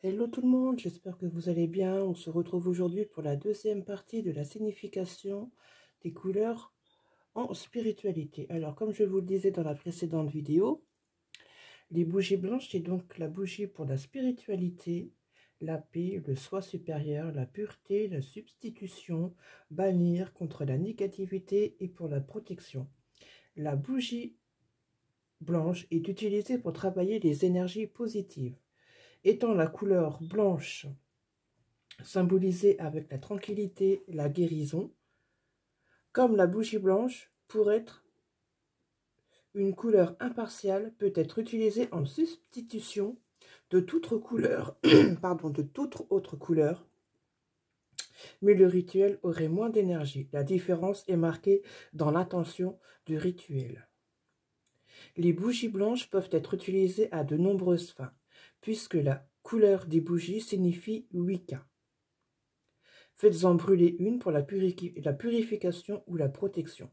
Hello tout le monde, j'espère que vous allez bien. On se retrouve aujourd'hui pour la deuxième partie de la signification des couleurs en spiritualité. Alors, comme je vous le disais dans la précédente vidéo, les bougies blanches, c'est donc la bougie pour la spiritualité, la paix, le soi supérieur, la pureté, la substitution, bannir contre la négativité et pour la protection. La bougie blanche est utilisée pour travailler les énergies positives. Étant la couleur blanche symbolisée avec la tranquillité, la guérison, comme la bougie blanche, pour être une couleur impartiale, peut être utilisée en substitution de toute couleur, de toute autre couleur, mais le rituel aurait moins d'énergie. La différence est marquée dans l'intention du rituel. Les bougies blanches peuvent être utilisées à de nombreuses fins, puisque la couleur des bougies signifie Wicca. Faites-en brûler une pour la purification ou la protection.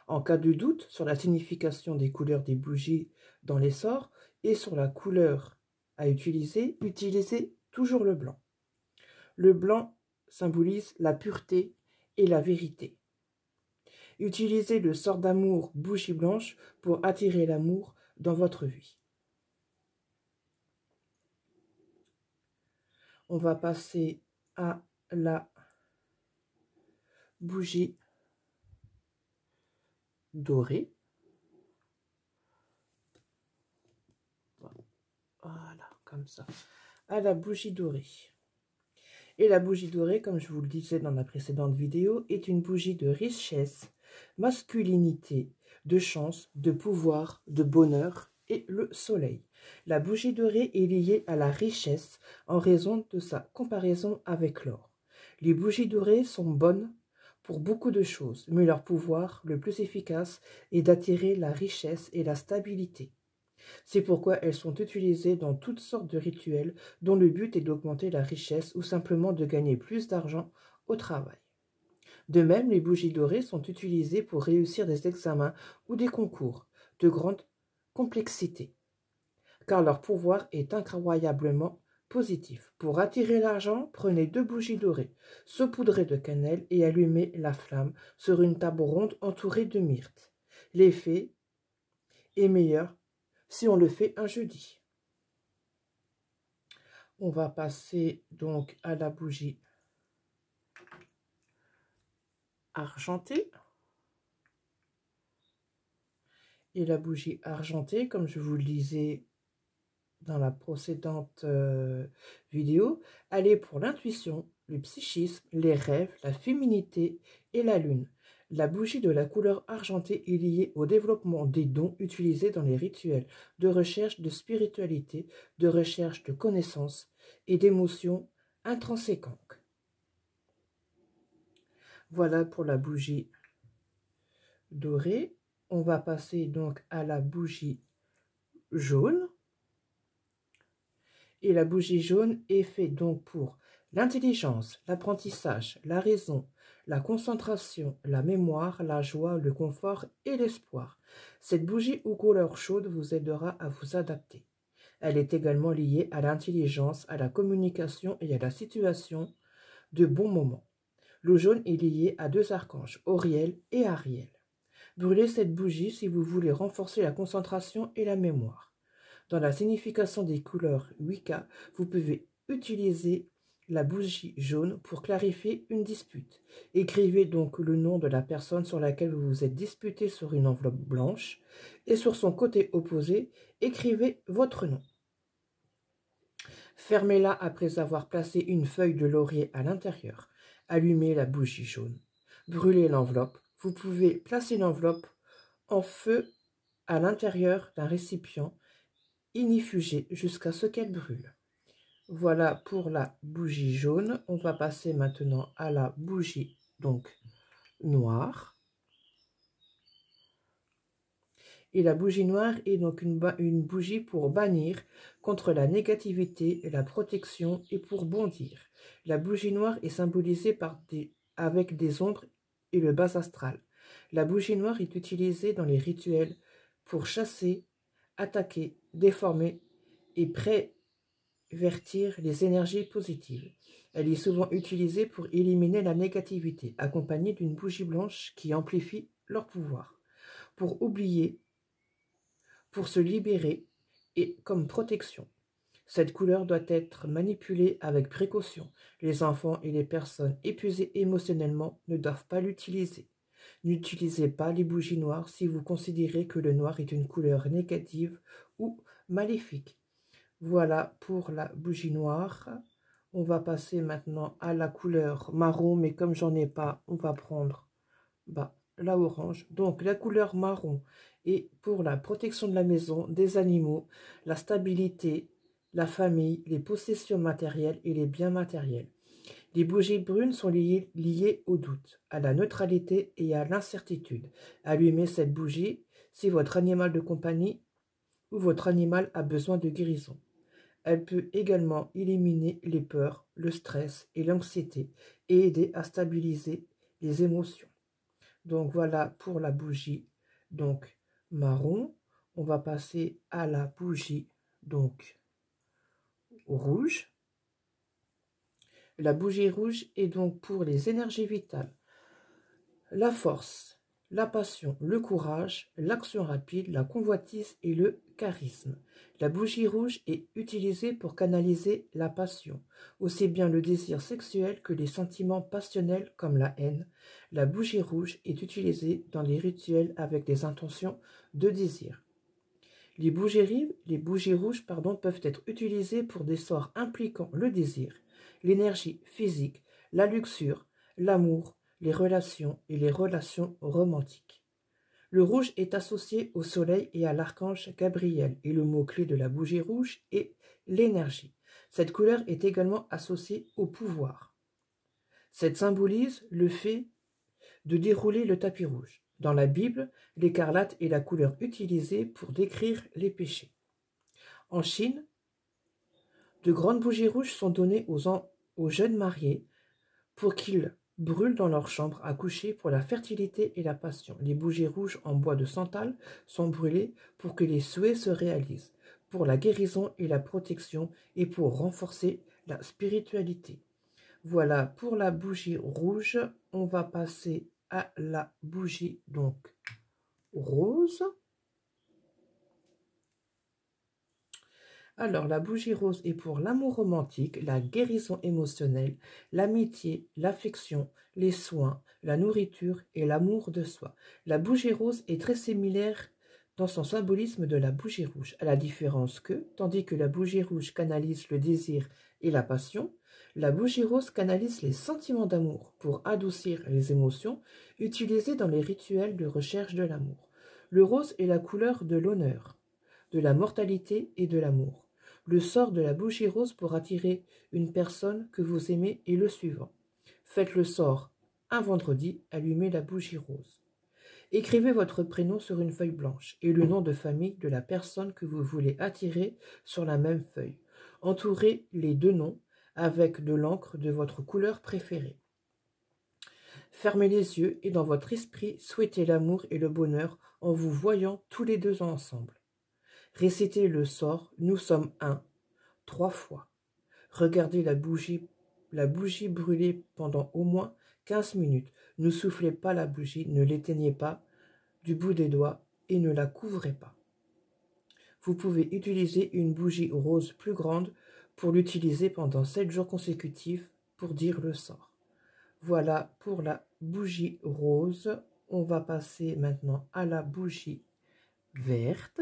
En cas de doute sur la signification des couleurs des bougies dans les sorts et sur la couleur à utiliser, utilisez toujours le blanc. Le blanc symbolise la pureté et la vérité. Utilisez le sort d'amour bougie blanche pour attirer l'amour dans votre vie. On va passer à la bougie dorée. Voilà, comme ça. À la bougie dorée. Et la bougie dorée, comme je vous le disais dans la précédente vidéo, est une bougie de richesse, masculinité, de chance, de pouvoir, de bonheur et le soleil. La bougie dorée est liée à la richesse en raison de sa comparaison avec l'or. Les bougies dorées sont bonnes pour beaucoup de choses, mais leur pouvoir le plus efficace est d'attirer la richesse et la stabilité. C'est pourquoi elles sont utilisées dans toutes sortes de rituels dont le but est d'augmenter la richesse ou simplement de gagner plus d'argent au travail. De même, les bougies dorées sont utilisées pour réussir des examens ou des concours de grande complexité, car leur pouvoir est incroyablement positif. Pour attirer l'argent, prenez 2 bougies dorées, saupoudrez de cannelle et allumez la flamme sur une table ronde entourée de myrte. L'effet est meilleur si on le fait un jeudi. On va passer donc à la bougie argentée. Et la bougie argentée, comme je vous le disais dans la précédente vidéo, elle est pour l'intuition, le psychisme, les rêves, la féminité et la lune. La bougie de la couleur argentée est liée au développement des dons utilisés dans les rituels de recherche de spiritualité, de recherche de connaissances et d'émotions intrinsèques. Voilà pour la bougie dorée. On va passer donc à la bougie jaune. Et la bougie jaune est faite donc pour l'intelligence, l'apprentissage, la raison, la concentration, la mémoire, la joie, le confort et l'espoir. Cette bougie aux couleurs chaudes vous aidera à vous adapter. Elle est également liée à l'intelligence, à la communication et à la situation de bons moments. Le jaune est lié à 2 archanges, Auriel et Ariel. Brûlez cette bougie si vous voulez renforcer la concentration et la mémoire. Dans la signification des couleurs Wicca, vous pouvez utiliser la bougie jaune pour clarifier une dispute. Écrivez donc le nom de la personne sur laquelle vous vous êtes disputé sur une enveloppe blanche et sur son côté opposé, écrivez votre nom. Fermez-la après avoir placé une feuille de laurier à l'intérieur. Allumez la bougie jaune. Brûlez l'enveloppe. Vous pouvez placer l'enveloppe en feu à l'intérieur d'un récipient inifugé jusqu'à ce qu'elle brûle. Voilà pour la bougie jaune. On va passer maintenant à la bougie donc noire. Et la bougie noire est donc une bougie pour bannir contre la négativité, la protection et pour bondir. La bougie noire est symbolisée avec des ombres et le bas astral. La bougie noire est utilisée dans les rituels pour chasser, attaquer, déformer et avertir les énergies positives. Elle est souvent utilisée pour éliminer la négativité, accompagnée d'une bougie blanche qui amplifie leur pouvoir. Pour oublier, pour se libérer et comme protection. Cette couleur doit être manipulée avec précaution. Les enfants et les personnes épuisées émotionnellement ne doivent pas l'utiliser. N'utilisez pas les bougies noires si vous considérez que le noir est une couleur négative ou maléfique. Voilà pour la bougie noire. On va passer maintenant à la couleur marron, mais comme j'en ai pas, on va prendre la orange. Donc la couleur marron est pour la protection de la maison, des animaux, la stabilité, la famille, les possessions matérielles et les biens matériels. Les bougies brunes sont liées au doute, à la neutralité et à l'incertitude. Allumez cette bougie si votre animal de compagnie ou votre animal a besoin de guérison. Elle peut également éliminer les peurs, le stress et l'anxiété et aider à stabiliser les émotions. Donc voilà pour la bougie donc marron. On va passer à la bougie donc rouge. La bougie rouge est donc pour les énergies vitales, la force, la passion, le courage, l'action rapide, la convoitise et le charisme. La bougie rouge est utilisée pour canaliser la passion, aussi bien le désir sexuel que les sentiments passionnels comme la haine. La bougie rouge est utilisée dans les rituels avec des intentions de désir. Les bougies rouges peuvent être utilisées pour des sorts impliquant le désir, l'énergie physique, la luxure, l'amour, les relations et les relations romantiques. Le rouge est associé au soleil et à l'archange Gabriel et le mot-clé de la bougie rouge est l'énergie. Cette couleur est également associée au pouvoir. Cette symbolise le fait de dérouler le tapis rouge. Dans la Bible, l'écarlate est la couleur utilisée pour décrire les péchés. En Chine, de grandes bougies rouges sont données aux jeunes mariés pour qu'ils brûlent dans leur chambre à coucher pour la fertilité et la passion. Les bougies rouges en bois de santal sont brûlées pour que les souhaits se réalisent, pour la guérison et la protection et pour renforcer la spiritualité. Voilà pour la bougie rouge. On va passer à la bougie donc rose. Alors, la bougie rose est pour l'amour romantique, la guérison émotionnelle, l'amitié, l'affection, les soins, la nourriture et l'amour de soi. La bougie rose est très similaire dans son symbolisme de la bougie rouge, à la différence que, tandis que la bougie rouge canalise le désir et la passion, la bougie rose canalise les sentiments d'amour pour adoucir les émotions utilisées dans les rituels de recherche de l'amour. Le rose est la couleur de l'honneur, de la mortalité et de l'amour. Le sort de la bougie rose pour attirer une personne que vous aimez est le suivant. Faites le sort un vendredi, allumez la bougie rose. Écrivez votre prénom sur une feuille blanche et le nom de famille de la personne que vous voulez attirer sur la même feuille. Entourez les deux noms avec de l'encre de votre couleur préférée. Fermez les yeux et dans votre esprit, souhaitez l'amour et le bonheur en vous voyant tous les deux ensemble. Récitez le sort « Nous sommes un » 3 fois. Regardez la bougie brûler pendant au moins 15 minutes. Ne soufflez pas la bougie, ne l'éteignez pas du bout des doigts et ne la couvrez pas. Vous pouvez utiliser une bougie rose plus grande pour l'utiliser pendant 7 jours consécutifs pour dire le sort. Voilà pour la bougie rose. On va passer maintenant à la bougie verte.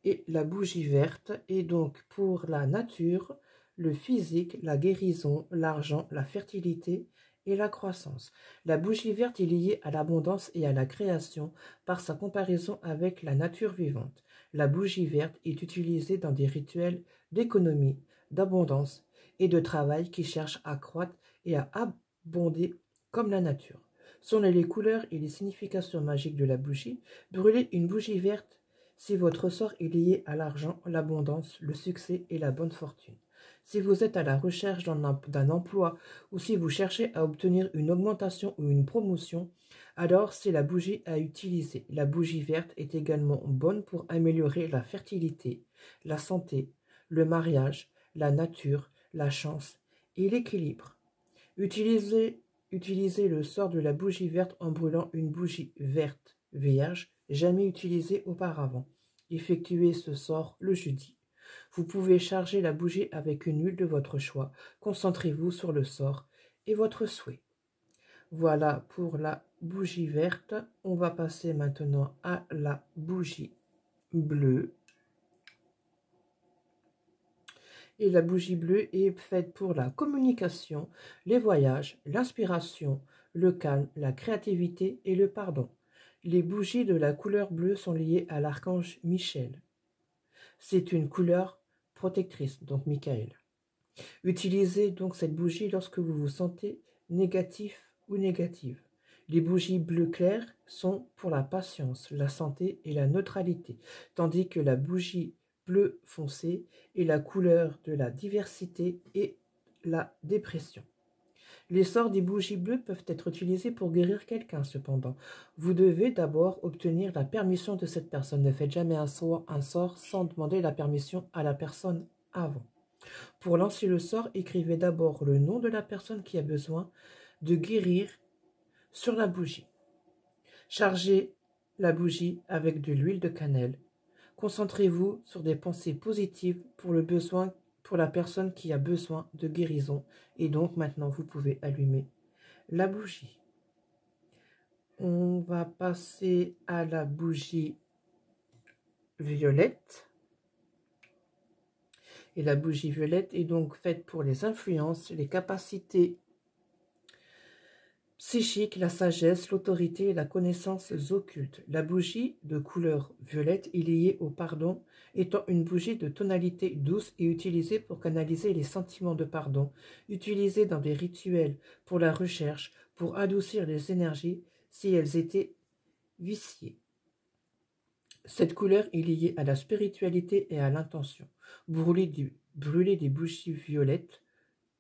Et la bougie verte est donc pour la nature, le physique, la guérison, l'argent, la fertilité et la croissance. La bougie verte est liée à l'abondance et à la création par sa comparaison avec la nature vivante. La bougie verte est utilisée dans des rituels d'économie, d'abondance et de travail qui cherchent à croître et à abonder comme la nature. Selon les couleurs et les significations magiques de la bougie, brûler une bougie verte si votre sort est lié à l'argent, l'abondance, le succès et la bonne fortune. Si vous êtes à la recherche d'un emploi ou si vous cherchez à obtenir une augmentation ou une promotion, Alors, c'est la bougie à utiliser. La bougie verte est également bonne pour améliorer la fertilité, la santé, le mariage, la nature, la chance et l'équilibre. Utilisez le sort de la bougie verte en brûlant une bougie verte vierge, jamais utilisée auparavant. Effectuez ce sort le jeudi. Vous pouvez charger la bougie avec une huile de votre choix. Concentrez-vous sur le sort et votre souhait. Voilà pour la bougie verte. On va passer maintenant à la bougie bleue. Et la bougie bleue est faite pour la communication, les voyages, l'inspiration, le calme, la créativité et le pardon. Les bougies de la couleur bleue sont liées à l'archange Michel. C'est une couleur protectrice, donc Michael. Utilisez donc cette bougie lorsque vous vous sentez négatif ou négative. Les bougies bleu clair sont pour la patience, la santé et la neutralité, tandis que la bougie bleu foncé est la couleur de la diversité et la dépression. Les sorts des bougies bleues peuvent être utilisés pour guérir quelqu'un, cependant. Vous devez d'abord obtenir la permission de cette personne. Ne faites jamais un sort sans demander la permission à la personne avant. Pour lancer le sort, écrivez d'abord le nom de la personne qui a besoin de guérir sur la bougie. Chargez la bougie avec de l'huile de cannelle. Concentrez-vous sur des pensées positives pour la personne qui a besoin de guérison. Et donc maintenant, vous pouvez allumer la bougie. On va passer à la bougie violette. Et la bougie violette est donc faite pour les influences, les capacités psychiques, la sagesse, l'autorité et la connaissance occultes. La bougie de couleur violette est liée au pardon, étant une bougie de tonalité douce et utilisée pour canaliser les sentiments de pardon, utilisée dans des rituels pour la recherche, pour adoucir les énergies si elles étaient viciées. Cette couleur est liée à la spiritualité et à l'intention. Brûlez des bougies violettes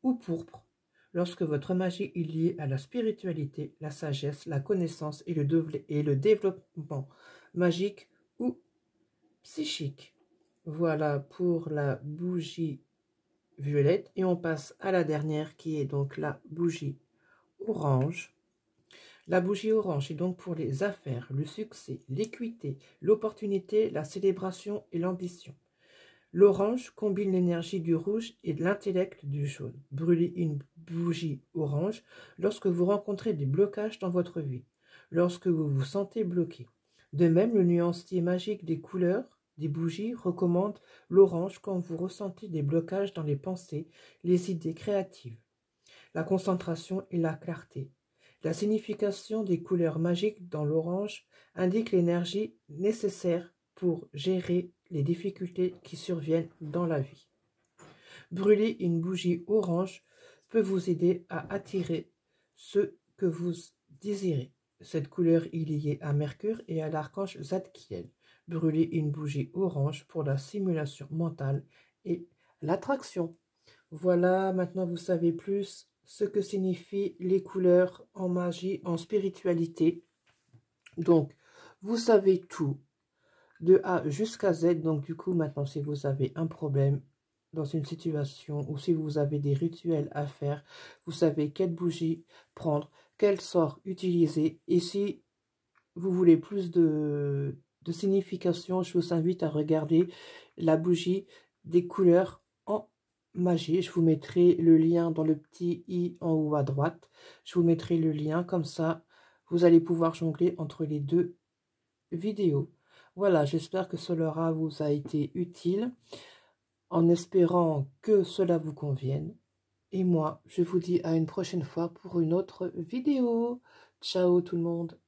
ou pourpres lorsque votre magie est liée à la spiritualité, la sagesse, la connaissance et le développement magique ou psychique. Voilà pour la bougie violette. Et on passe à la dernière qui est donc la bougie orange. La bougie orange est donc pour les affaires, le succès, l'équité, l'opportunité, la célébration et l'ambition. L'orange combine l'énergie du rouge et de l'intellect du jaune. Brûlez une bougie orange lorsque vous rencontrez des blocages dans votre vie, lorsque vous vous sentez bloqué. De même, le nuancier magique des couleurs des bougies recommande l'orange quand vous ressentez des blocages dans les pensées, les idées créatives, la concentration et la clarté. La signification des couleurs magiques dans l'orange indique l'énergie nécessaire pour gérer les difficultés qui surviennent dans la vie. Brûler une bougie orange peut vous aider à attirer ce que vous désirez. Cette couleur est liée à Mercure et à l'archange Zadkiel. Brûler une bougie orange pour la simulation mentale et l'attraction. Voilà, maintenant vous savez plus ce que signifient les couleurs en magie, en spiritualité. Donc, vous savez tout, de A jusqu'à Z. Donc, du coup, maintenant, si vous avez un problème dans une situation ou si vous avez des rituels à faire, vous savez quelle bougie prendre, quel sort utiliser. Et si vous voulez plus de signification, je vous invite à regarder la bougie des couleurs en magie. Je vous mettrai le lien dans le petit i en haut à droite. Je vous mettrai le lien, comme ça, vous allez pouvoir jongler entre les deux vidéos. Voilà, j'espère que cela vous a été utile, en espérant que cela vous convienne. Et moi, je vous dis à une prochaine fois pour une autre vidéo. Ciao tout le monde.